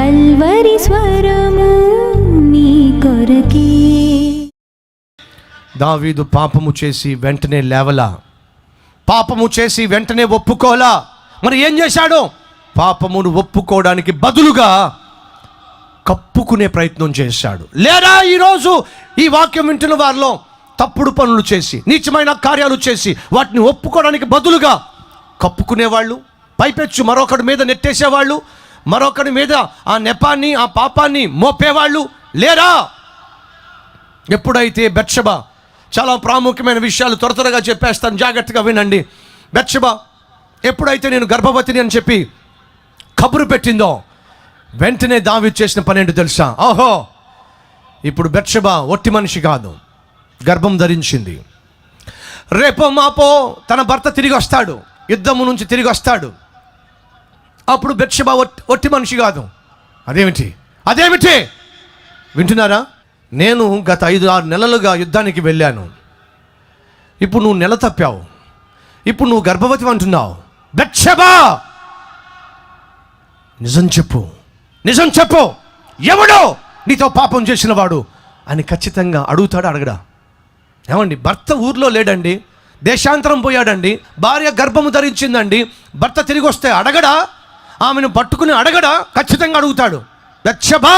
Calvary స్వరము నీ కొరకే. దావీదు పాపము చేసి వెంటనే లేవలా, పాపము చేసి వెంటనే ఒప్పుకోలా. మరి ఏం చేశాడు? పాపమును ఒప్పుకోవడానికి బదులుగా కప్పుకునే ప్రయత్నం చేశాడు. లేదా ఈరోజు ఈ వాక్యం వింటున్న వారిలో తప్పుడు పనులు చేసి, నీచమైన కార్యాలు చేసి, వాటిని ఒప్పుకోవడానికి బదులుగా కప్పుకునేవాళ్ళు, పైపెచ్చు మరొకడి మీద నెట్టేసేవాళ్ళు, మరొకడి మీద ఆ నెపాన్ని, ఆ పాపాన్ని మోపేవాళ్ళు లేరా? ఎప్పుడైతే బెత్షెబా, చాలా ప్రాముఖ్యమైన విషయాలు త్వరగా చెప్పేస్తాను, జాగ్రత్తగా వినండి. బెత్షెబా ఎప్పుడైతే నేను గర్భవతిని అని చెప్పి కబురు పెట్టిందో, వెంటనే దావీదు చేసిన పని ఏంటో తెలుసా? ఓహో, ఇప్పుడు బెత్షెబా ఒట్టి మనిషి కాదు, గర్భం ధరించింది. రేపో మాపో తన భర్త తిరిగి వస్తాడు, యుద్ధము నుంచి తిరిగి వస్తాడు. అప్పుడు బెత్షెబా ఒట్టి మనిషి కాదు. అదేమిటి వింటున్నారా? నేను గత 5-6 నెలలుగా యుద్ధానికి వెళ్ళాను, ఇప్పుడు నువ్వు నెల తప్పావు, ఇప్పుడు నువ్వు గర్భవతి అంటున్నావు. బెత్షెబా, నిజం చెప్పు, ఎవడో నీతో పాపం చేసిన వాడు అని ఖచ్చితంగా అడుగుతాడు, అడగడా? ఏమండి, భర్త ఊర్లో లేడండి, దేశాంతరం పోయాడండి, భార్య గర్భము ధరించిందండి, భర్త తిరిగి వస్తే అడగడా? ఆమెను పట్టుకుని అడగడా? ఖచ్చితంగా అడుగుతాడు. బెత్షెబా,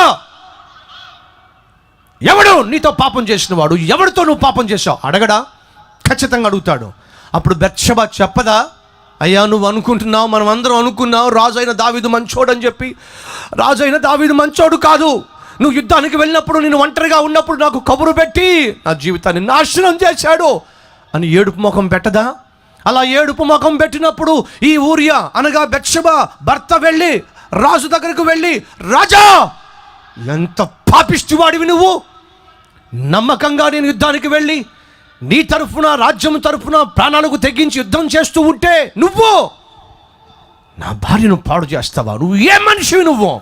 ఎవడు నీతో పాపం చేసిన వాడు, ఎవరితో నువ్వు పాపం చేసావు అడగడా? ఖచ్చితంగా అడుగుతాడు. అప్పుడు బెత్షెబా చెప్పదా? అయ్యా, నువ్వు అనుకుంటున్నావు, మనం అందరం అనుకున్నావు రాజు అయిన దావీదు మంచోడు అని చెప్పి. రాజు అయిన దావీదు మంచోడు కాదు. నువ్వు యుద్ధానికి వెళ్ళినప్పుడు, నేను ఒంటరిగా ఉన్నప్పుడు నాకు కబురు పెట్టి నా జీవితాన్ని నాశనం చేశాడు అని ఏడుపు ముఖం పెట్టదా? అలా ఏడుపు ముఖం పెట్టినప్పుడు ఈ ఊరియా అనగా బెత్షెబా భర్త వెళ్ళి రాజు దగ్గరకు వెళ్ళి, రాజా, ఎంత పాపిష్టివాడివి నువ్వు, నమ్మకంగా నేను యుద్ధానికి వెళ్ళి నీ తరఫున, రాజ్యం తరఫున ప్రాణాలకు తెగించి యుద్ధం చేస్తూ ఉంటే నువ్వు నా భార్యను పాడు చేస్తావా? నువ్వు ఏ మనిషివి నువ్వు?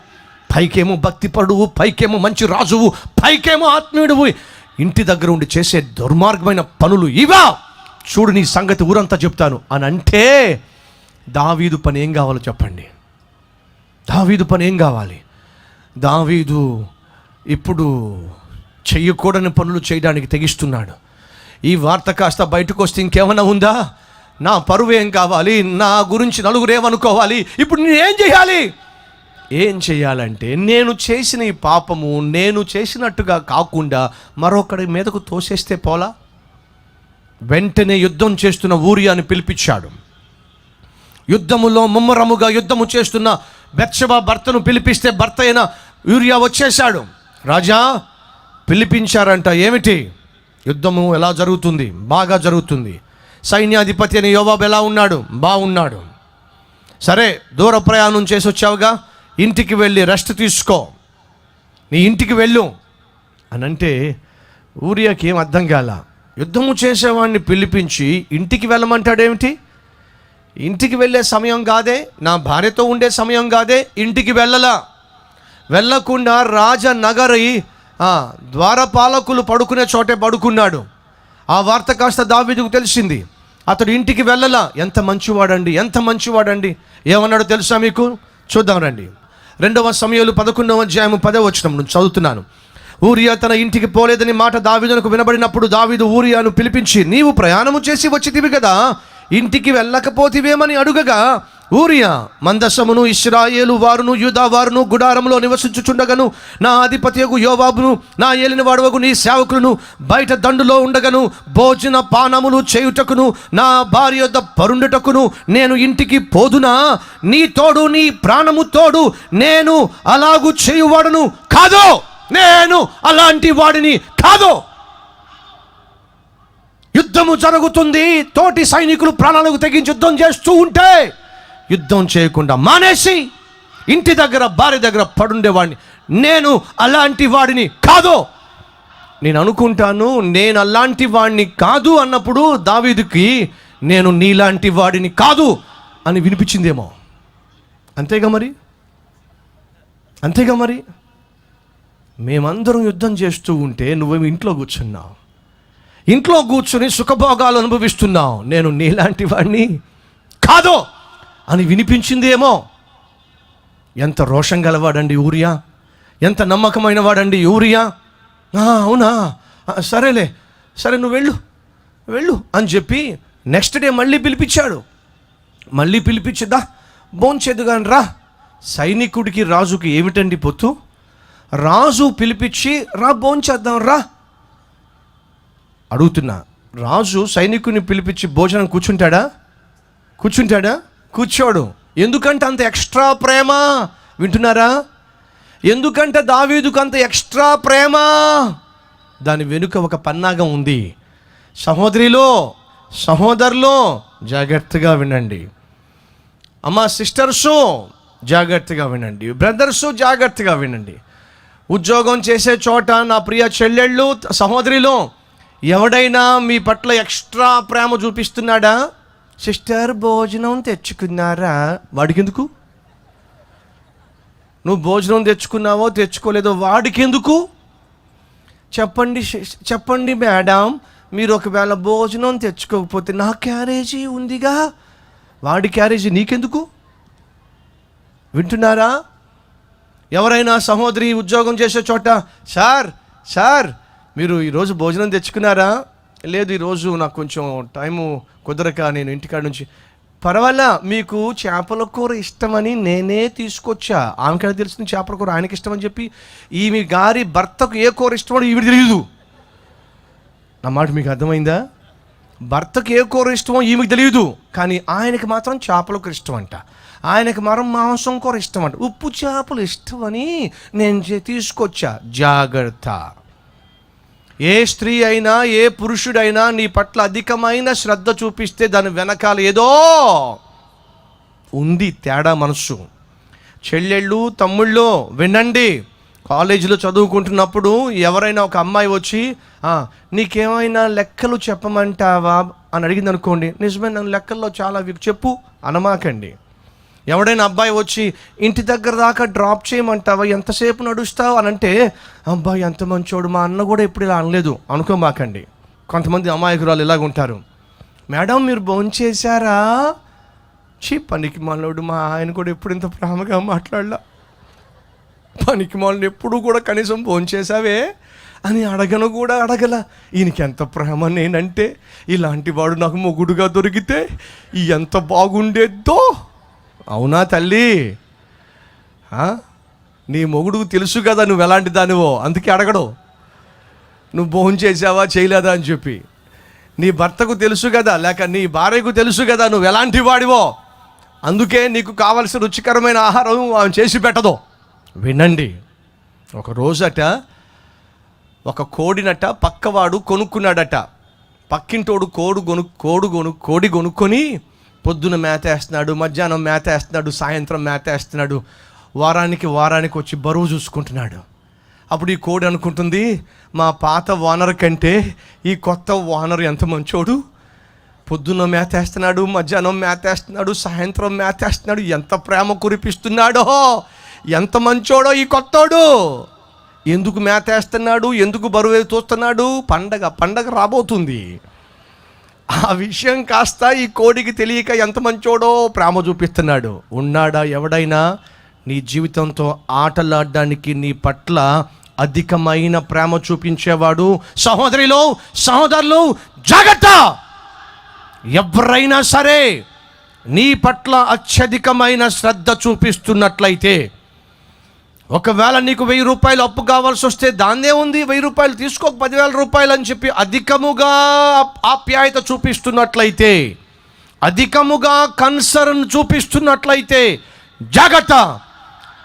పైకేమో భక్తిపరుడువు, పైకేమో మంచి రాజువు, పైకేమో ఆత్మీయుడువు, ఇంటి దగ్గర ఉండి చేసే దుర్మార్గమైన పనులు ఇవా? చూడు, నీ సంగతి ఊరంతా చెప్తాను అని అంటే, దావీదు పని ఏం కావాలో చెప్పండి? దావీదు పని ఏం కావాలి? దావీదు ఇప్పుడు చెయ్యకూడని పనులు చేయడానికి తెగిస్తున్నాడు. ఈ వార్త కాస్త బయటకు వస్తే ఇంకేమైనా ఉందా? నా పరువు ఏం కావాలి? నా గురించి నలుగురు ఏమనుకోవాలి? ఇప్పుడు నేను ఏం చేయాలి? ఏం చేయాలంటే, నేను చేసిన ఈ పాపము నేను చేసినట్టుగా కాకుండా మరొకడి మీదకు తోసేస్తే పోలా? వెంటనే యుద్ధం చేస్తున్న ఊరియాని పిలిపించాడు. యుద్ధములో ముమ్మరముగా యుద్ధము చేస్తున్న బెత్షెబా భర్తను పిలిపిస్తే భర్త అయిన ఊరియా వచ్చేశాడు. రాజా, పిలిపించారంట. ఏమిటి? యుద్ధము ఎలా జరుగుతుంది? బాగా జరుగుతుంది. సైన్యాధిపతి అని యోవాబు ఎలా ఉన్నాడు? బాగున్నాడు. సరే, దూర ప్రయాణం చేసి వచ్చావుగా, ఇంటికి వెళ్ళి రెస్ట్ తీసుకో, నీ ఇంటికి వెళ్ళు అని అంటే ఊరియాకి ఏం అర్థం కాల. యుద్ధము చేసేవాడిని పిలిపించి ఇంటికి వెళ్ళమంటాడేమిటి? ఇంటికి వెళ్ళే సమయం కాదే, నా భార్యతో ఉండే సమయం కాదే, ఇంటికి వెళ్ళకుండా రాజనగరి ద్వారపాలకులు పడుకునే చోటే పడుకున్నాడు. ఆ వార్త కాస్త దావీదుకు తెలిసింది. అతడు ఇంటికి వెళ్ళలా. ఎంత మంచివాడండి. ఏమన్నాడో తెలుసా మీకు? చూద్దాం రండి. 2 సమూయేలు 11వ అధ్యాయము 10వ వచనం నుంచి చదువుతున్నాను. ఊరియా తన ఇంటికి పోలేదని మాట దావీదునకు వినబడినప్పుడు దావీదు ఊరియాను పిలిపించి, నీవు ప్రయాణము చేసి వచ్చితివి కదా, ఇంటికి వెళ్ళకపోతివేమని అడుగగా, ఊరియా, మందసమును ఇశ్రాయేలు వారును యూదా వారును గుడారంలో నివసించుచుండగను, నా అధిపతియగు యోవాబును నా ఏలినవాడవగు నీ సేవకులను బయట దండులో ఉండగను, భోజన పానములు చేయుటకును నా భార్య యొద్ద పరుండుటకును నేను ఇంటికి పోదునా? నీ తోడు, నీ ప్రాణము తోడు నేను అలాగు చేయువాడును కాదు, నేను అలాంటి వాడిని కాదు. యుద్ధము జరుగుతుంది, తోటి సైనికులు ప్రాణాలకు తెగించి యుద్ధం చేస్తూ ఉంటే యుద్ధం చేయకుండా మానేసి ఇంటి దగ్గర భార్య దగ్గర పడుండేవాడిని నేను అలాంటి వాడిని కాదు. నేను అనుకుంటాను, నేను అలాంటి వాడిని కాదు అన్నప్పుడు దావీదుకి నేను నీలాంటి వాడిని కాదు అని వినిపించిందేమో. అంతేగా మరి మేమందరం యుద్ధం చేస్తూ ఉంటే నువ్వేమి ఇంట్లో కూర్చున్నావు, ఇంట్లో కూర్చుని సుఖభోగాలు అనుభవిస్తున్నావు, నేను నీలాంటి వాడిని కాదు అని వినిపించిందేమో. ఎంత రోషం గలవాడండి ఊరియా, ఎంత నమ్మకమైన వాడండి ఊరియా. అవునా, సరేలే, సరే నువ్వు వెళ్ళు అని చెప్పి నెక్స్ట్ డే మళ్ళీ పిలిపించాడు. మళ్ళీ పిలిపించదా భోంచేద్దుగాని రా. సైనికుడికి రాజుకి ఏమిటండి పొత్తు? రాజు పిలిపించి రా భోంచేద్దాం రా అడుగుతున్నా. రాజు సైనికుని పిలిపించి భోజనం కూర్చుంటాడా? కూర్చోడు. ఎందుకంటే అంత ఎక్స్ట్రా ప్రేమ. వింటున్నారా? ఎందుకంటే దావీదుకు అంత ఎక్స్ట్రా ప్రేమ. దాని వెనుక ఒక పన్నాగం ఉంది. సహోదరులు జాగ్రత్తగా వినండి. అమ్మా సిస్టర్సు జాగ్రత్తగా వినండి. బ్రదర్సు జాగ్రత్తగా వినండి. ఉద్యోగం చేసే చోట నా ప్రియ చెల్లెళ్ళు, సహోదరిలో ఎవడైనా మీ పట్ల ఎక్స్ట్రా ప్రేమ చూపిస్తున్నాడా? సిస్టర్ భోజనం తెచ్చుకున్నారా? వాడికెందుకు? నువ్వు భోజనం తెచ్చుకున్నావో తెచ్చుకోలేదో వాడికెందుకు? చెప్పండి మేడం, మీరు ఒకవేళ భోజనం తెచ్చుకోకపోతే నా క్యారేజీ ఉందిగా, వాడి క్యారేజీ నీకెందుకు? వింటున్నారా? ఎవరైనా సహోదరి ఉద్యోగం చేసే చోట, సార్ మీరు ఈరోజు భోజనం తెచ్చుకున్నారా? లేదు, ఈరోజు నాకు కొంచెం టైము కుదరక నేను ఇంటికాడ నుంచి. పర్వాలా, మీకు చేపల కూర ఇష్టమని నేనే తీసుకొచ్చా. ఆమెకైనా తెలుస్తుంది చేపల కూర ఆయనకి ఇష్టమని చెప్పి. ఈమె గారి భర్తకు ఏ కూర ఇష్టమో ఈమె తెలియదు. నా మాట మీకు అర్థమైందా? భర్తకు ఏ కూర ఇష్టమో ఈమెకు తెలియదు, కానీ ఆయనకి మాత్రం చేపల కూర ఇష్టం అంట. ఆయనకి మాత్రం మాంసం కూర ఇష్టం అంట. ఉప్పు చేపలు ఇష్టమని నేను తీసుకొచ్చా. జాగ్రత్త. ఏ స్త్రీ అయినా ఏ పురుషుడైనా నీ పట్ల అధికమైన శ్రద్ధ చూపిస్తే దాని వెనకాల ఏదో ఉంది, తేడా మనసు. చెల్లెళ్ళు, తమ్ముళ్ళు వినండి. కాలేజీలో చదువుకుంటున్నప్పుడు ఎవరైనా ఒక అమ్మాయి వచ్చి నీకేమైనా లెక్కలు చెప్పమంటావా అని అడిగింది అనుకోండి, నిజమే నన్ను లెక్కల్లో చాలా చెప్పు అనమాకండి. ఎవడైనా అబ్బాయి వచ్చి ఇంటి దగ్గర దాకా డ్రాప్ చేయమంటావా, ఎంతసేపు నడుస్తావు అని అంటే, అబ్బాయి ఎంత మంచోడు, మా అన్న కూడా ఎప్పుడు ఇలా అనలేదు అనుకోమాకండి. కొంతమంది అమాయకురాలు ఇలాగ ఉంటారు. మేడం మీరు భోంచేశారా? పనికి మాలోడు, మా ఆయన కూడా ఎప్పుడు ఇంత ప్రేమగా మాట్లాడలా. పనికి మాలను ఎప్పుడు కూడా కనీసం భోంచేశావే అని అడగల. ఈయనకి ఎంత ప్రేమ నేనంటే, ఇలాంటి వాడు నాకు మొగుడుగా దొరికితే ఎంత బాగుండేద్దో. అవునా తల్లి? నీ మొగుడుకు తెలుసు కదా నువ్వు ఎలాంటి దానివో, అందుకే అడగడు. నువ్వు భోజనం చేసావా చేయలేదా అని చెప్పి. నీ భర్తకు తెలుసు కదా, లేక నీ భార్యకు తెలుసు కదా నువ్వు ఎలాంటి వాడివో, అందుకే నీకు కావలసిన రుచికరమైన ఆహారం ఆమె చేసి పెట్టదు. వినండి. ఒక రోజట ఒక కోడినట పక్కవాడు కొనుక్కున్నాడట. పక్కింటోడు కోడి కొనుక్కొని పొద్దున మేత వేస్తున్నాడు, మధ్యాహ్నం మేత వేస్తున్నాడు, సాయంత్రం మేత వేస్తున్నాడు. వారానికి వచ్చి బరువు చూసుకుంటున్నాడు. అప్పుడు ఈ కోడి అనుకుంటుంది, మా పాత ఓనర్ కంటే ఈ కొత్త ఓనర్ ఎంత మంచోడు. పొద్దున్న మేత వేస్తున్నాడు, మధ్యాహ్నం మేత వేస్తున్నాడు, సాయంత్రం మేత వేస్తున్నాడు. ఎంత ప్రేమ కురిపిస్తున్నాడో, ఎంత మంచోడో ఈ కొత్తోడు. ఎందుకు మేత వేస్తున్నాడు, ఎందుకు బరువు తోస్తున్నాడు? పండగ రాబోతుంది. ఆ విషయం కాస్త ఈ కోడికి తెలియక ఎంత మంచోడో ప్రేమ చూపిస్తున్నాడు. ఉన్నాడా ఎవడైనా నీ జీవితంతో ఆటలాడడానికి నీ పట్ల అధికమైన ప్రేమ చూపించేవాడు? సహోదరులు జాగ్రత్త. ఎవరైనా సరే నీ పట్ల అత్యధికమైన శ్రద్ధ చూపిస్తున్నట్లయితే, ఒకవేళ నీకు 1000 రూపాయలు అప్పు కావాల్సి వస్తే దాన్నే ఉంది, 1000 రూపాయలు తీసుకో, 10,000 రూపాయలు అని చెప్పి అధికముగా ఆప్యాయత చూపిస్తున్నట్లయితే, అధికముగా కన్సర్న్ చూపిస్తున్నట్లయితే జాగ్రత్త.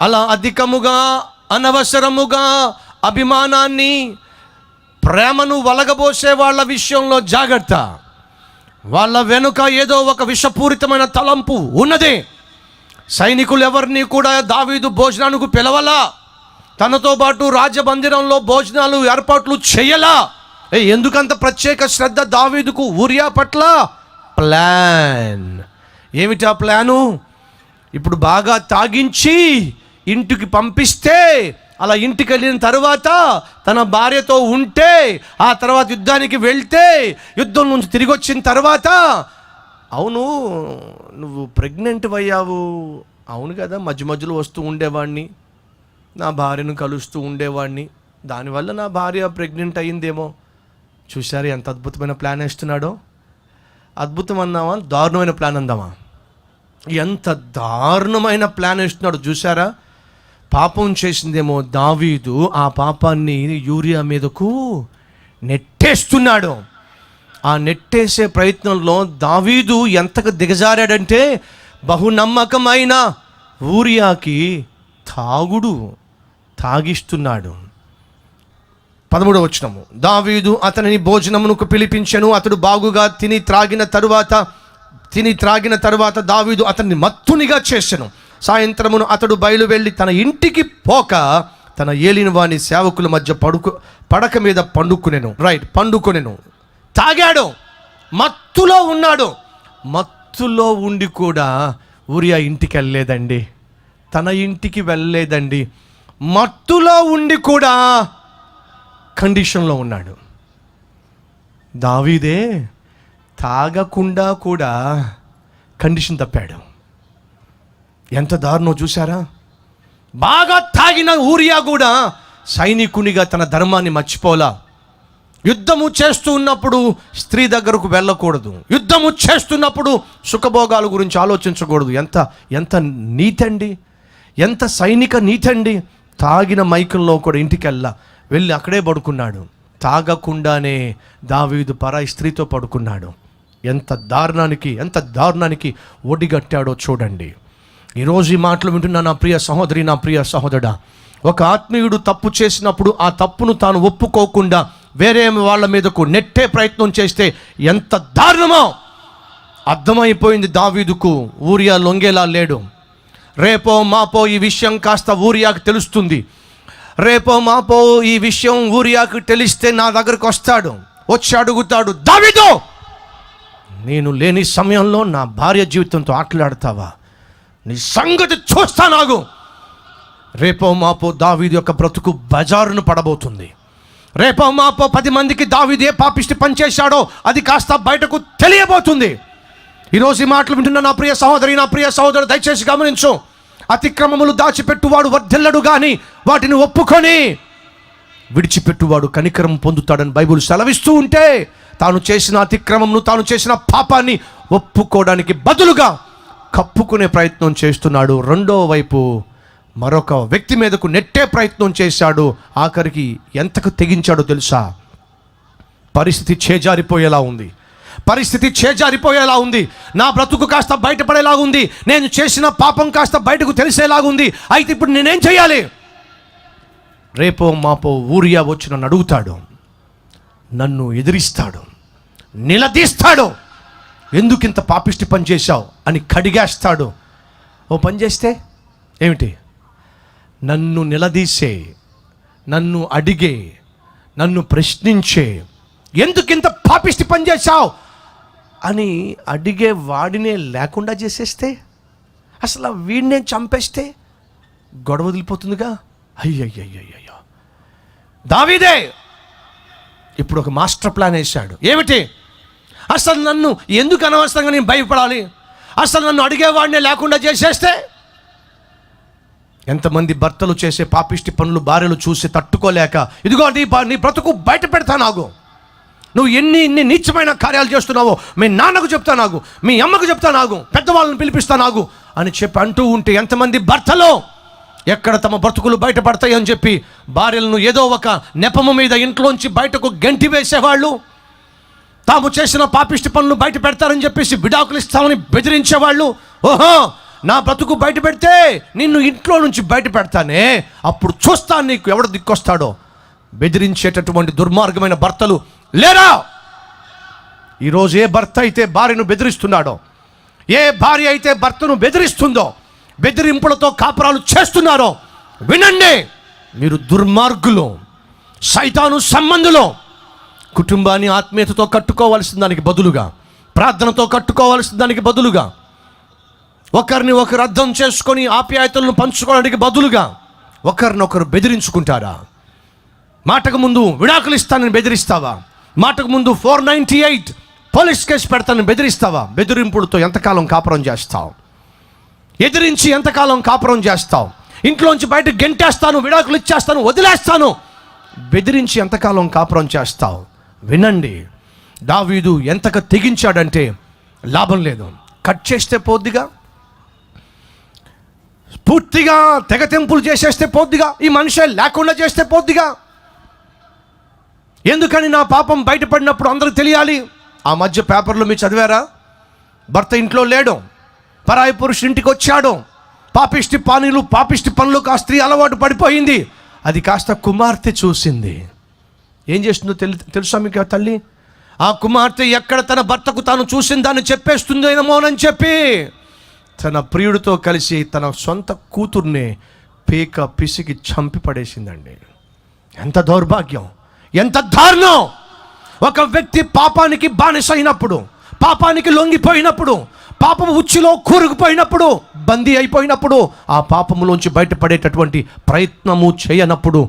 అలా అధికముగా అనవసరముగా అభిమానాన్ని, ప్రేమను వలగబోసే వాళ్ళ విషయంలో జాగ్రత్త. వాళ్ళ వెనుక ఏదో ఒక విషపూరితమైన తలంపు ఉన్నదే. సైనికులు ఎవరిని కూడా దావీదు భోజనానికి పిలవలా, తనతో పాటు రాజమందిరంలో భోజనాలు ఏర్పాట్లు చేయలా. ఎందుకంత ప్రత్యేక శ్రద్ధ దావీదుకు ఊరియా పట్ల? ప్లాన్. ఏమిటా ప్లాను? ఇప్పుడు బాగా తాగించి ఇంటికి పంపిస్తే, అలా ఇంటికి వెళ్ళిన తర్వాత తన భార్యతో ఉంటే, ఆ తర్వాత యుద్ధానికి వెళ్తే, యుద్ధం నుంచి తిరిగి వచ్చిన తర్వాత, అవును నువ్వు ప్రెగ్నెంట్ అయ్యావు అవును కదా, మధ్య మధ్యలో వస్తూ ఉండేవాడిని, నా భార్యను కలుస్తూ ఉండేవాడిని, దానివల్ల నా భార్య ప్రెగ్నెంట్ అయ్యిందేమో. చూశారు ఎంత అద్భుతమైన ప్లాన్ వేస్తున్నాడో. అద్భుతం అందామా, దారుణమైన ప్లాన్ అందామా? ఎంత దారుణమైన ప్లాన్ వేస్తున్నాడు చూసారా. పాపం చేసిందేమో దావీదు, ఆ పాపాన్ని యూరియా మీదకు నెట్టేస్తున్నాడు. ఆ నెట్టేసే ప్రయత్నంలో దావీదు ఎంతగా దిగజారాడంటే, బహునమ్మకమైన ఊరియాకి తాగిస్తున్నాడు. 13వ వచనము, దావీదు అతనిని భోజనమునకు పిలిపించెను. అతడు బాగుగా తిని త్రాగిన తరువాత దావీదు అతన్ని మత్తునిగా చేసెను. సాయంత్రమును అతడు బయలు వెళ్ళి తన ఇంటికి పోక తన ఏలిన వాని సేవకుల మధ్య పడక మీద పండుకొనెను. తాగాడు, మత్తులో ఉన్నాడు. మత్తులో ఉండి కూడా ఊరియా ఇంటికి వెళ్ళలేదండి, తన ఇంటికి వెళ్ళలేదండి. మత్తులో ఉండి కూడా కండిషన్లో ఉన్నాడు. దావీదే తాగకుండా కూడా కండిషన్ తప్పాడు. ఎంత దారుణం చూసారా. బాగా తాగిన ఊరియా కూడా సైనికునిగా తన ధర్మాన్ని మర్చిపోలా. యుద్ధము చేస్తూ ఉన్నప్పుడు స్త్రీ దగ్గరకు వెళ్ళకూడదు, యుద్ధము చేస్తున్నప్పుడు సుఖభోగాల గురించి ఆలోచించకూడదు. ఎంత నీతండి, ఎంత సైనిక నీతండి. తాగిన మైకంలో కూడా ఇంటికి వెళ్ళి అక్కడే పడుకున్నాడు. తాగకుండానే దావీదు పరాయి స్త్రీతో పడుకున్నాడు. ఎంత దారుణానికి ఒడిగట్టాడో చూడండి. ఈరోజు ఈ మాటలు వింటున్నా నా ప్రియ సహోదరి, నా ప్రియ సహోదరుడా, ఒక ఆత్మీయుడు తప్పు చేసినప్పుడు ఆ తప్పును తాను ఒప్పుకోకుండా వేరే వాళ్ళ మీదకు నెట్టే ప్రయత్నం చేస్తే ఎంత దారుణమో అర్థమైపోయింది దావీదుకు. ఊరియా లొంగేలా లేడు. రేపో మాపో ఈ విషయం కాస్త ఊరియాకు తెలుస్తుంది. రేపో మాపో ఈ విషయం ఊరియాకు తెలిస్తే నా దగ్గరకు వస్తాడు, వచ్చి అడుగుతాడు, దావీదు నేను లేని సమయంలో నా భార్య జీవితంతో ఆటలాడతావా, నీ సంగతి చూస్తానాగు. రేపో మాపో దావీదు యొక్క బ్రతుకు బజారును పడబోతుంది. రేపో మాపో 10 మందికి దావీదు ఏ పాపిష్టి పని చేశాడో అది కాస్త బయటకు తెలియబోతుంది. ఈరోజు ఈ మాటలు వింటున్న నా ప్రియ సహోదరి, నా ప్రియ సహోదరు, దయచేసి గమనించు. అతిక్రమములు దాచిపెట్టువాడు వర్ధిల్లడు గాని వాటిని ఒప్పుకొని విడిచిపెట్టువాడు కనికరం పొందుతాడని బైబిల్ సెలవిస్తూ ఉంటే, తాను చేసిన అతిక్రమమును, తాను చేసిన పాపాన్ని ఒప్పుకోవడానికి బదులుగా కప్పుకునే ప్రయత్నం చేస్తున్నాడు. రెండో వైపు మరొక వ్యక్తి మీదకు నెట్టే ప్రయత్నం చేశాడు. ఆఖరికి ఎంతకు తెగించాడో తెలుసా? పరిస్థితి చేజారిపోయేలా ఉంది. నా బ్రతుకు కాస్త బయటపడేలా ఉంది. నేను చేసిన పాపం కాస్త బయటకు తెలిసేలాగుంది. అయితే ఇప్పుడు నేనేం చేయాలి? రేపో మాపో ఊరియా వచ్చి నన్ను అడుగుతాడు, నన్ను ఎదిరిస్తాడు, నిలదీస్తాడు. ఎందుకు ఇంత పాపిష్టి పని చేశావు అని కడిగేస్తాడు. ఓ పని చేస్తే ఏమిటి? నన్ను నిలదీసే, నన్ను అడిగే, నన్ను ప్రశ్నించే, ఎందుకింత పాపిష్టి పని చేశావు అని అడిగే వాడినే లేకుండా చేసేస్తే, అసలు వీడినే చంపేస్తే గొడవ వదిలిపోతుందిగా. అయ్యయ్యయ్యయ్యో, దావీదే ఇప్పుడు ఒక మాస్టర్ ప్లాన్ వేశాడు. ఏమిటి? అసలు నన్ను ఎందుకు అనవసరంగా నేను భయపడాలి? అసలు నన్ను అడిగేవాడినే లేకుండా చేసేస్తే. ఎంతమంది భర్తలు చేసే పాపిష్టి పనులు భార్యలు చూసి తట్టుకోలేక, ఇదిగో నీ బ్రతుకు బయట పెడతానాగు, నువ్వు ఎన్ని నీచమైన కార్యాలు చేస్తున్నావో మీ నాన్నకు చెప్తానాగు, మీ అమ్మకు చెప్తానాగు, పెద్దవాళ్ళని పిలిపిస్తానాగు అని చెప్పి అంటూ ఉంటే ఎంతమంది భర్తలు ఎక్కడ తమ బ్రతుకులు బయటపడతాయి అని చెప్పి భార్యలను ఏదో ఒక నెపము మీద ఇంట్లోంచి బయటకు గంటి వేసేవాళ్ళు, తాము చేసిన పాపిష్టి పనులు బయట పెడతారని చెప్పేసి విడాకులు ఇస్తామని బెదిరించేవాళ్ళు. ఓహో, నా బ్రతుకు బయట పెడితే నిన్ను ఇంట్లో నుంచి బయట పెడతానే, అప్పుడు చూస్తాను నీకు ఎవడు దిక్కొస్తాడో. బెదిరించేటటువంటి దుర్మార్గమైన భర్తలు లేరా? ఈరోజు ఏ భర్త అయితే భార్యను బెదిరిస్తున్నాడో, ఏ భార్య అయితే భర్తను బెదిరిస్తుందో, బెదిరింపులతో కాపురాలు చేస్తున్నారో, వినండి, మీరు దుర్మార్గులు, సైతాను సంబంధులు. కుటుంబాన్ని ఆత్మీయతతో కట్టుకోవాల్సిన దానికి బదులుగా, ప్రార్థనతో కట్టుకోవాల్సిన దానికి బదులుగా, ఒకరిని ఒకరు అర్థం చేసుకొని ఆప్యాయతలను పంచుకోవడానికి బదులుగా ఒకరినొకరు బెదిరించుకుంటారా? మాటకు ముందు విడాకులు ఇస్తానని బెదిరిస్తావా? మాటకు ముందు 498 పోలీస్ కేసు పెడతానని బెదిరిస్తావా? బెదిరింపులతో ఎంతకాలం కాపురం చేస్తావు? ఎదిరించి ఎంతకాలం కాపురం చేస్తావు? ఇంట్లోంచి బయట గెంటేస్తాను, విడాకులు ఇచ్చేస్తాను, వదిలేస్తాను, బెదిరించి ఎంతకాలం కాపురం చేస్తావు? వినండి, దావీదు ఎంతగా తెగించాడంటే లాభం లేదు. కట్ చేస్తే పోద్దిగా, పూర్తిగా తెగతెంపులు చేసేస్తే పోద్దిగా, ఈ మనిషే లేకుండా చేస్తే పోద్దిగా. ఎందుకని నా పాపం బయటపడినప్పుడు అందరూ తెలియాలి. ఆ మధ్య పేపర్లో మీరు చదివారా? భర్త ఇంట్లో లేడు, పరాయి పురుషుడి ఇంటికి వచ్చాడు, పాపిష్టి పనులకు ఆ స్త్రీ అలవాటు పడిపోయింది. అది కాస్త కుమార్తె చూసింది. ఏం చేస్తుందో తెలుసా మీకు? ఆ తల్లి, ఆ కుమార్తె ఎక్కడ తన భర్తకు తాను చూసిన దాన్ని చెప్పేస్తుందేమోనని చెప్పి తన ప్రియుడితో కలిసి తన సొంత కూతుర్నే పీక పిసికి చంపి పడేసిందండి. ఎంత దౌర్భాగ్యం, ఎంత దారుణం! ఒక వ్యక్తి పాపానికి బానిస అయినప్పుడు, పాపానికి లొంగిపోయినప్పుడు, పాపము ఉచ్చులో కూరుకుపోయినప్పుడు, బందీ అయిపోయినప్పుడు, ఆ పాపములోంచి బయటపడేటటువంటి ప్రయత్నము చేయనప్పుడు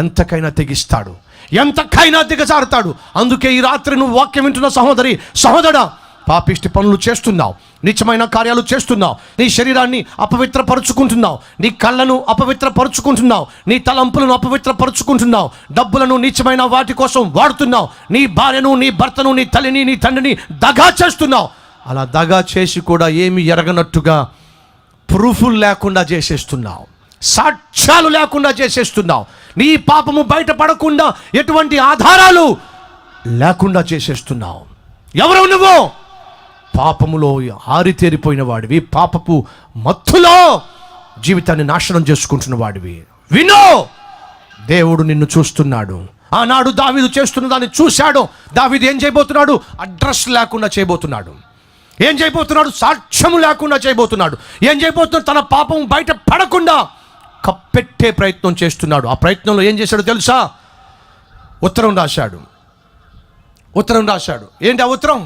ఎంతకైనా తెగిస్తాడు, ఎంతకైనా దిగజారుతాడు. అందుకే ఈ రాత్రి నువ్వు వాక్యం వింటున్న సహోదరా, పాపిష్టి పనులు చేస్తున్నావు, నీచమైన కార్యాలు చేస్తున్నావు, నీ శరీరాన్ని అపవిత్రపరుచుకుంటున్నావు, నీ కళ్ళను అపవిత్రపరుచుకుంటున్నావు, నీ తలంపులను అపవిత్రపరుచుకుంటున్నావు, డబ్బులను నీచమైన వాటి కోసం వాడుతున్నావు, నీ భార్యను, నీ భర్తను, నీ తల్లిని, నీ తండ్రిని దగా చేస్తున్నావు. అలా దగా చేసి కూడా ఏమి ఎరగనట్టుగా ప్రూఫులు లేకుండా చేసేస్తున్నావు, సాక్ష్యాలు లేకుండా చేసేస్తున్నావు, నీ పాపము బయటపడకుండా ఎటువంటి ఆధారాలు లేకుండా చేసేస్తున్నావు. ఎవరు నువ్వు? పాపములో ఆరితేరిపోయిన వాడివి, పాపపు మత్తులో జీవితాన్ని నాశనం చేసుకుంటున్న వాడివి. వినో, దేవుడు నిన్ను చూస్తున్నాడు. ఆనాడు దావీదు చేస్తున్న దాన్ని చూశాడు. దావీదు ఏం చేయబోతున్నాడు? అడ్రస్ లేకుండా చేయబోతున్నాడు. ఏం చేయబోతున్నాడు? సాక్ష్యం లేకుండా చేయబోతున్నాడు. ఏం చేయబోతున్నాడు? తన పాపం బయట పడకుండా కప్పెట్టే ప్రయత్నం చేస్తున్నాడు. ఆ ప్రయత్నంలో ఏం చేశాడో తెలుసా? ఉత్తరం రాశాడు. ఏంటి ఆ ఉత్తరం?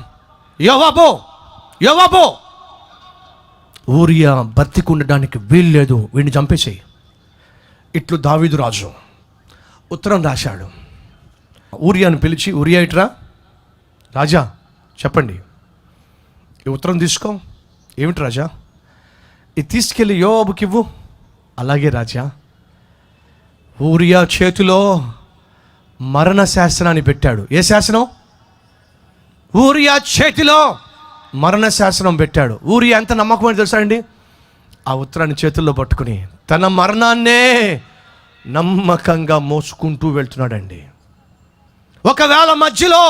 యోవాబు, ఊరియా బతికి ఉండడానికి వీల్లేదు, వీడిని చంపేసేయి. ఇట్లు దావీదు రాజు ఉత్తరం రాశాడు. ఊరియాను పిలిచి, ఊరియా ఇట్రా, రాజా చెప్పండి, ఈ ఉత్తరం తీసుకో. ఏమిటి రాజా? ఇది తీసుకెళ్ళి యోవాబుకి ఇవ్వు. అలాగే రాజా. ఊరియా చేతిలో మరణ శాసనాన్ని పెట్టాడు. ఏ శాసనం? ఊరియా చేతిలో మరణ శాసనం పెట్టాడు. ఊరియా ఎంత నమ్మకమని తెలుసా అండి? ఆ ఉత్తరాన్ని చేతుల్లో పట్టుకుని తన మరణాన్నే నమ్మకంగా మోసుకుంటూ వెళ్తున్నాడండి. ఒకవేళ మధ్యలో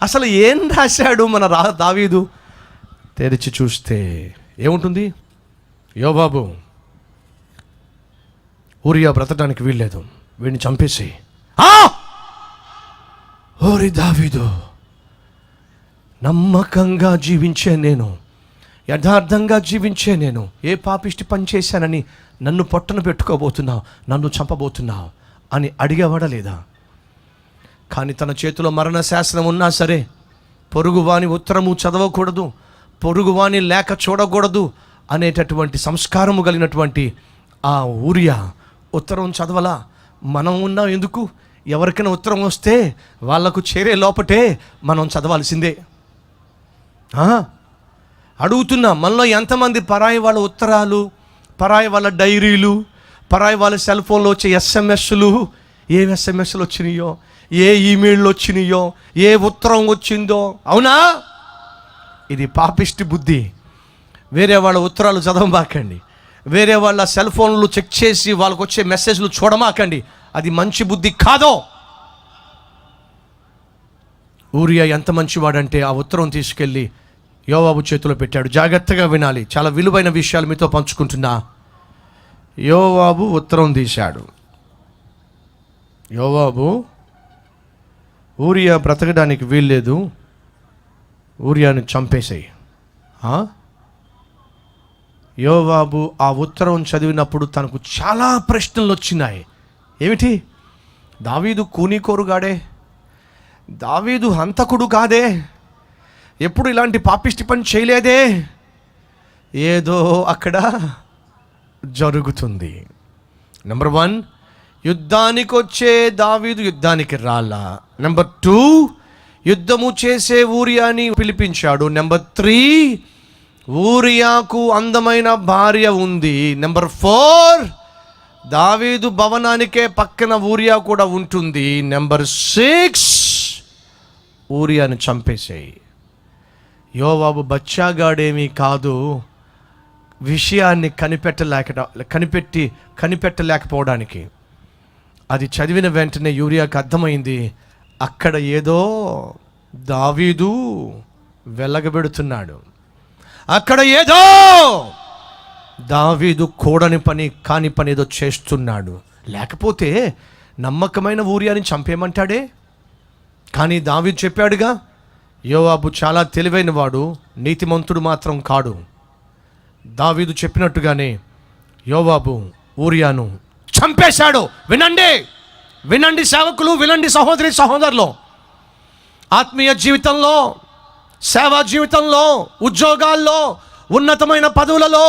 అసలు ఏం రాశాడు మన దావీదు? తెరిచి చూస్తే ఏముంటుంది? యోవాబు, ఊరియా బ్రతకడానికి వీల్లేదు, వీడిని చంపేసి. ఓరి దావీదు, నమ్మకంగా జీవించే నేను, యథార్థంగా జీవించే నేను ఏ పాపిష్టి పని చేశానని నన్ను పొట్టన పెట్టుకోబోతున్నావు, నన్ను చంపబోతున్నావు అని అడిగేవాడా లేదా? కానీ తన చేతిలో మరణ శాసనం ఉన్నా సరే పొరుగువాని ఉత్తరము చదవకూడదు, పొరుగువాని లేఖ చూడకూడదు అనేటటువంటి సంస్కారము కలిగినటువంటి ఆ ఊరియా ఉత్తరం చదవలా. మనం ఉన్నాం ఎందుకు? ఎవరికైనా ఉత్తరం వస్తే వాళ్లకు చేరే లోపటే మనం చదవాల్సిందే. అడుగుతున్నా, మనలో ఎంతమంది పరాయి వాళ్ళ ఉత్తరాలు, పరాయి వాళ్ళ డైరీలు, పరాయి వాళ్ళ సెల్ ఫోన్లో వచ్చే ఎస్ఎంఎస్లు, ఏ ఎస్ఎంఎస్లు వచ్చినాయో, ఏ ఈమెయిల్లు వచ్చినాయో, ఏ ఉత్తరం వచ్చిందో? అవునా? ఇది పాపిష్టి బుద్ధి. వేరే వాళ్ళ ఉత్తరాలు చదవమాకండి, వేరే వాళ్ళ సెల్ ఫోన్లు చెక్ చేసి వాళ్ళకు వచ్చే మెసేజ్లు చూడమాకండి. అది మంచి బుద్ధి కాదో. ఊరియా ఎంత మంచివాడంటే ఆ ఉత్తరం తీసుకెళ్ళి యోవాబు చేతిలో పెట్టాడు. జాగ్రత్తగా వినాలి, చాలా విలువైన విషయాలు మీతో పంచుకుంటున్నా. యోవాబు ఉత్తరం తీశాడు. యోవాబు, ఊరియా బ్రతకడానికి వీల్లేదు, ఊరియాని చంపేసేయి. యోవాబు ఆ ఉత్తరం చదివినప్పుడు తనకు చాలా ప్రశ్నలు వచ్చినాయి. ఏమిటి? దావీదు కూనీకోరుగాడే, దావీదు హంతకుడు కాదే, ఎప్పుడు ఇలాంటి పాపిష్టి పని చేయలేదే, ఏదో అక్కడ జరుగుతుంది. నెంబర్ 1, యుద్ధానికి వచ్చే దావీదు యుద్ధానికి రాలా. నెంబర్ 2, యుద్ధము చేసే ఊరియాని పిలిపించాడు. నెంబర్ 3, ఊరియాకు అందమైన భార్య ఉంది. నెంబర్ 4, దావీదు భవనానికే పక్కన ఊరియా కూడా ఉంటుంది. నెంబర్ 6, ఊరియాను చంపేసేయి. యోవాబు బచ్చాగాడేమీ కాదు, విషయాన్ని కనిపెట్టలేకపోవడానికి. అది చదివిన వెంటనే యూరియాకు అర్థమైంది, అక్కడ ఏదో దావీదు వెలగబెడుతున్నాడు, అక్కడ ఏదో దావీదు కూడని పని కాని పని ఏదో చేస్తున్నాడు. లేకపోతే నమ్మకమైన ఊరియాని చంపేయమంటాడే. కానీ దావీదు చెప్పాడుగా, యోవాబు చాలా తెలివైన వాడు, నీతిమంతుడు మాత్రం కాడు. దావీదు చెప్పినట్టుగానే యోవాబు ఊరియాను చంపేశాడు. వినండి సేవకులు, వినండి సహోదరి సహోదరులు. ఆత్మీయ జీవితంలో, సేవా జీవితంలో, ఉద్యోగాల్లో, ఉన్నతమైన పదవులలో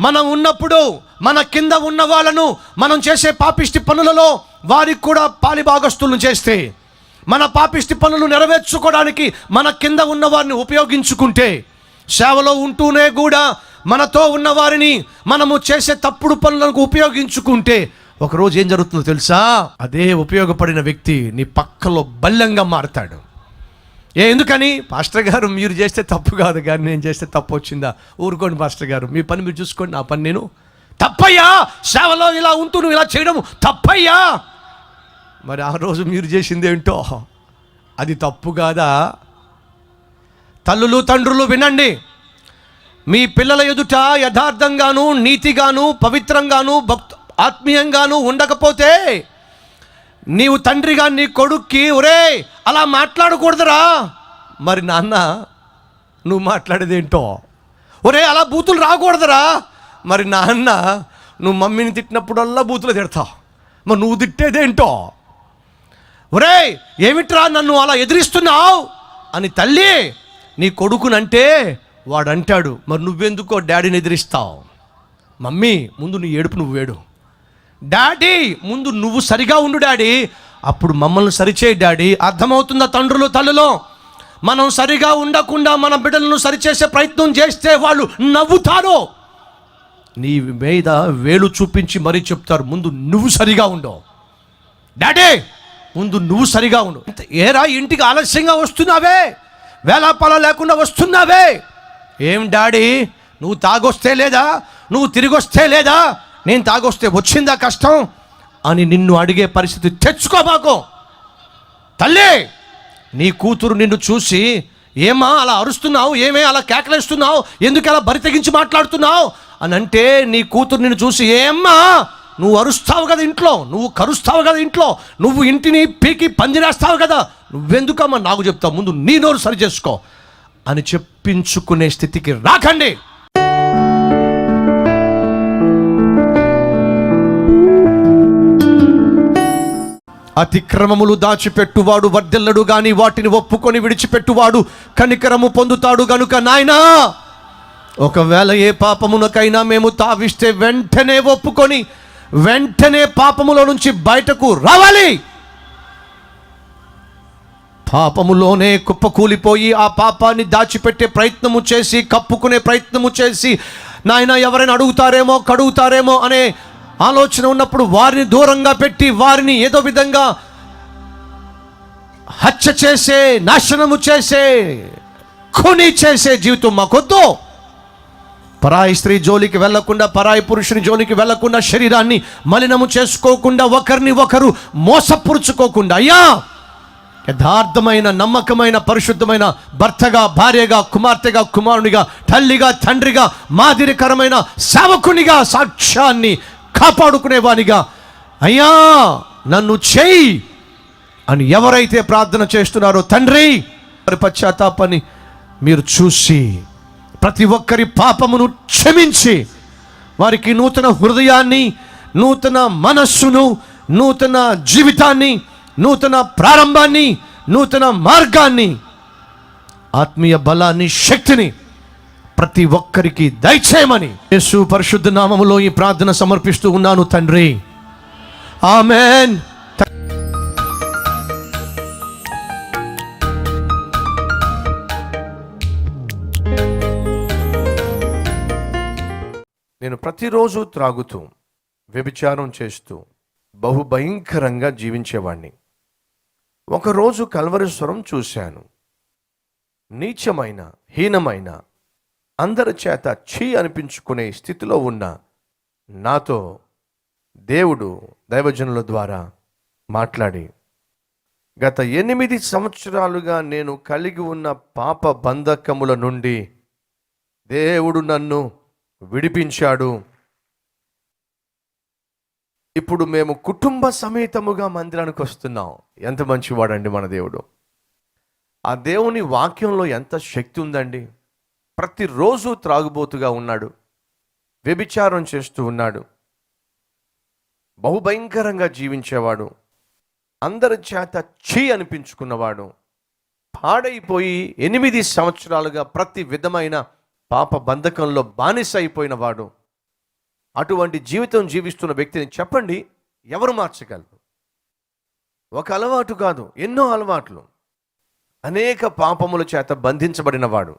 మనం ఉన్నప్పుడు మన కింద ఉన్న వాళ్ళను మనం చేసే పాపిష్టి పనులలో వారికి కూడా పాలిభాగస్తులను చేస్తే, మన పాపిష్టి పనులు నెరవేర్చుకోవడానికి మన కింద ఉన్న వారిని ఉపయోగించుకుంటే, సేవలో ఉంటూనే కూడా మనతో ఉన్న వారిని మనము చేసే తప్పుడు పనులకు ఉపయోగించుకుంటే, ఒకరోజు ఏం జరుగుతుందో తెలుసా? అదే ఉపయోగపడిన వ్యక్తి నీ పక్కలో బల్లంగా మారతాడు. ఎందుకని? పాస్టర్ గారు మీరు చేస్తే తప్పు కాదు, కానీ నేను చేస్తే తప్పు వచ్చిందా? ఊరుకోండి పాస్టర్ గారు, మీ పని మీరు చూసుకోండి, నా పని నేను. తప్పయ్యా, సేవలో ఇలా ఉంటూ నువ్వు ఇలా చేయడం తప్పయ్యా. మరి ఆ రోజు మీరు చేసింది ఏంటో అది తప్పు కాదా? తల్లులు తండ్రులు వినండి, మీ పిల్లల ఎదుట యథార్థంగాను నీతిగాను పవిత్రంగాను ఆత్మీయంగాను ఉండకపోతే, నీవు తండ్రిగా నీ కొడుక్కి ఒరే అలా మాట్లాడకూడదురా, మరి నాన్న నువ్వు మాట్లాడేదేంటో, ఒరే అలా బూతులు రాకూడదురా, మరి నాన్న నువ్వు మమ్మీని తిట్టినప్పుడల్లా బూతులు తిడతావు, మరి నువ్వు తిట్టేదేంటో, ఒరే ఏమిట్రా నన్ను అలా ఎదిరిస్తున్నావు అని తల్లి నీ కొడుకునంటే వాడంటాడు, మరి నువ్వెందుకో డాడీని ఎదిరిస్తావు? మమ్మీ ముందు నీ ఏడుపు నువ్వు వేడు, డాడీ ముందు నువ్వు సరిగా ఉండు డాడీ, అప్పుడు మమ్మల్ని సరిచేయి డాడీ. అర్థమవుతుందా తండ్రులు తల్లులో? మనం సరిగా ఉండకుండా మన బిడ్డలను సరిచేసే ప్రయత్నం చేస్తే వాళ్ళు నవ్వుతారు, నీ మీద వేలు చూపించి మరీ చెప్తారు, ముందు నువ్వు సరిగా ఉండవు డాడీ, ముందు నువ్వు సరిగా ఉండు. ఏరా ఇంటికి ఆలస్యంగా వస్తున్నావే, వేలాపాల లేకుండా వస్తున్నావే, ఏం డాడీ నువ్వు తాగొస్తే లేదా, నువ్వు తిరిగి వస్తే లేదా, నేను తాగొస్తే వచ్చిందా కష్టం అని నిన్ను అడిగే పరిస్థితి తెచ్చుకోబాకు. తల్లి నీ కూతురు నిన్ను చూసి ఏమా అలా అరుస్తున్నావు, ఏమే అలా కేకలేస్తున్నావు, ఎందుకు అలా బరి తెగించి మాట్లాడుతున్నావు అని అంటే, నీ కూతురు నిన్ను చూసి ఏమ్మా నువ్వు అరుస్తావు కదా ఇంట్లో, నువ్వు కరుస్తావు కదా ఇంట్లో, నువ్వు ఇంటిని పీకి పందిరేస్తావు కదా, నువ్వెందుకమ్మా నాకు చెప్తావు, ముందు నీ నోరు సరి చేసుకో అని చెప్పించుకునే స్థితికి రాకండి. అతిక్రమములు దాచిపెట్టువాడు వర్ధిల్లడు గాని వాటిని ఒప్పుకొని విడిచిపెట్టువాడు కనికరము పొందుతాడు గనుక నాయనా, ఒకవేళ ఏ పాపమునకైనా మేము తావిస్తే వెంటనే ఒప్పుకొని వెంటనే పాపములో నుంచి బయటకు రావాలి. పాపములోనే కుప్పకూలిపోయి ఆ పాపాన్ని దాచిపెట్టే ప్రయత్నము చేసి, కప్పుకునే ప్రయత్నము చేసి, నాయన ఎవరైనా అడుగుతారేమో కడుగుతారేమో అనే ఆలోచన ఉన్నప్పుడు వారిని దూరంగా పెట్టి, వారిని ఏదో విధంగా హత్య చేసే, నాశనము చేసే, ఖూనీ చేసే జీవితం మాకొద్దు. పరాయి స్త్రీ జోలికి వెళ్లకుండా, పరాయి పురుషుని జోలికి వెళ్లకుండా, శరీరాన్ని మలినము చేసుకోకుండా, ఒకరిని ఒకరు మోసపురుచుకోకుండా, అయ్యా యథార్థమైన నమ్మకమైన పరిశుద్ధమైన భర్తగా, భార్యగా, కుమార్తెగా, కుమారునిగా, తల్లిగా, తండ్రిగా, మాదిరికరమైన సేవకునిగా, సాక్ష్యాన్ని కాపాడుకునేవానిగా అయ్యా నన్ను చేయి అని ఎవరైతే ప్రార్థన చేస్తున్నారో తండ్రి, వారి పశ్చాత్తాపాన్ని మీరు చూసి ప్రతి ఒక్కరి పాపమును క్షమించి వారికి నూతన హృదయాన్ని, నూతన మనస్సును, నూతన జీవితాన్ని, నూతన ప్రారంభాన్ని, నూతన మార్గాన్ని, ఆత్మీయ బలాన్ని, శక్తిని ప్రతి ఒక్కరికి దయచేయమని యేసు పరిశుద్ధ నామములో ఈ ప్రార్థన సమర్పిస్తూ ఉన్నాను తండ్రి, ఆమేన్. ప్రతిరోజు త్రాగుతూ వ్యభిచారం చేస్తూ బహుభయంకరంగా జీవించేవాణ్ణి. ఒకరోజు కల్వరీశ్వరం చూశాను. నీచమైన, హీనమైన, అందరి చేత ఛీ అనిపించుకునే స్థితిలో ఉన్న నాతో దేవుడు దైవజనుల ద్వారా మాట్లాడి, గత 8 సంవత్సరాలుగా నేను కలిగి ఉన్న పాప బంధకముల నుండి దేవుడు నన్ను విడిపించాడు. ఇప్పుడు మేము కుటుంబ సమేతముగా మందిరానికి వస్తున్నాం. ఎంత మంచివాడండి మన దేవుడు. ఆ దేవుని వాక్యంలో ఎంత శక్తి ఉందండి. ప్రతిరోజు త్రాగుబోతుగా ఉన్నాడు, వ్యభిచారం చేస్తూ ఉన్నాడు, బహుభయంకరంగా జీవించేవాడు, అందరి చేత ఛీ అనిపించుకున్నవాడు, పాడైపోయి 8 సంవత్సరాలుగా ప్రతి విధమైన పాప బంధకంలో బానిస అయిపోయినవాడు. అటువంటి జీవితం జీవిస్తున్న వ్యక్తిని చెప్పండి, ఎవరు మార్చగలరు? ఒక అలవాటు కాదు, ఎన్నో అలవాట్లు, అనేక పాపముల చేత బంధించబడినవాడు.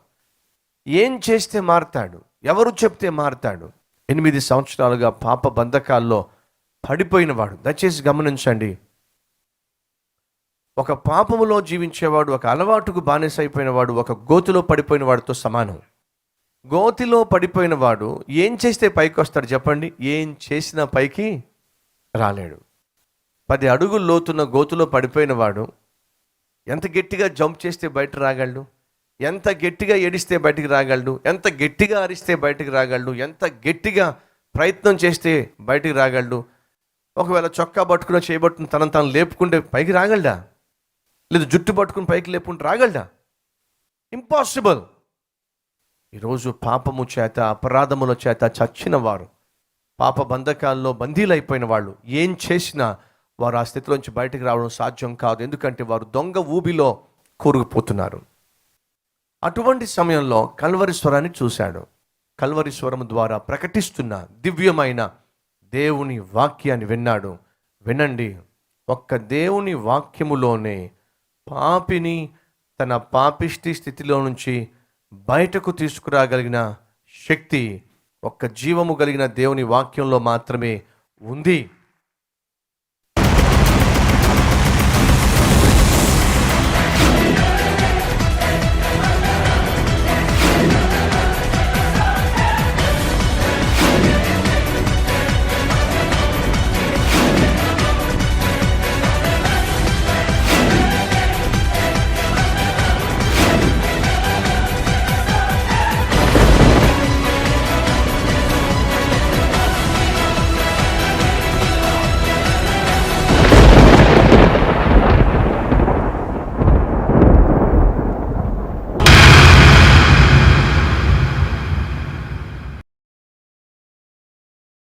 ఏం చేస్తే మారతాడు? ఎవరు చెప్తే మారతాడు? 8 సంవత్సరాలుగా పాప బంధకాల్లో పడిపోయినవాడు. దయచేసి గమనించండి. ఒక పాపములో జీవించేవాడు, ఒక అలవాటుకు బానిస అయిపోయినవాడు, ఒక గోతిలో పడిపోయిన వాడితో సమానం. గోతిలో పడిపోయిన వాడు ఏం చేస్తే పైకి వస్తాడు చెప్పండి? ఏం చేసినా పైకి రాలేడు. 10 అడుగులు లోతున్న గోతులో పడిపోయిన వాడు ఎంత గట్టిగా జంప్ చేస్తే బయట రాగలడు? ఎంత గట్టిగా ఏడిస్తే బయటికి రాగలడు? ఎంత గట్టిగా అరిస్తే బయటికి రాగలడు? ఎంత గట్టిగా ప్రయత్నం చేస్తే బయటికి రాగలడు? ఒకవేళ చొక్కా పట్టుకుని చేయబట్టుకుని తనను లేపుకుంటే పైకి రాగలడా? లేదు జుట్టు పట్టుకుని పైకి లేపుకుంటే రాగలడా? ఇంపాసిబుల్. ఈరోజు పాపము చేత, అపరాధముల చేత చచ్చిన వారు, పాప బంధకాల్లో బందీలైపోయిన వాళ్ళు ఏం చేసినా వారు ఆ స్థితిలోంచి బయటకు రావడం సాధ్యం కాదు. ఎందుకంటే వారు దొంగ ఊబిలో కూరుకుపోతున్నారు. అటువంటి సమయంలో కల్వరీశ్వరాన్ని చూశాడు. కల్వరీశ్వరం ద్వారా ప్రకటిస్తున్న దివ్యమైన దేవుని వాక్యాన్ని విన్నాడు. వినండి, ఒక్క దేవుని వాక్యములోనే పాపిని తన పాపిష్టి స్థితిలో నుంచి బయటకు తీసుకురాగలిగిన శక్తి ఒక్క జీవము కలిగిన దేవుని వాక్యంలో మాత్రమే ఉంది.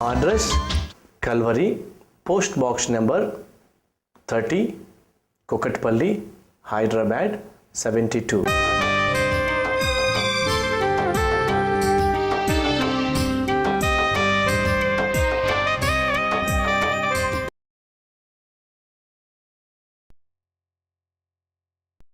Address Calvary, Post Box number 30, Kokatpalli, Hyderabad 72.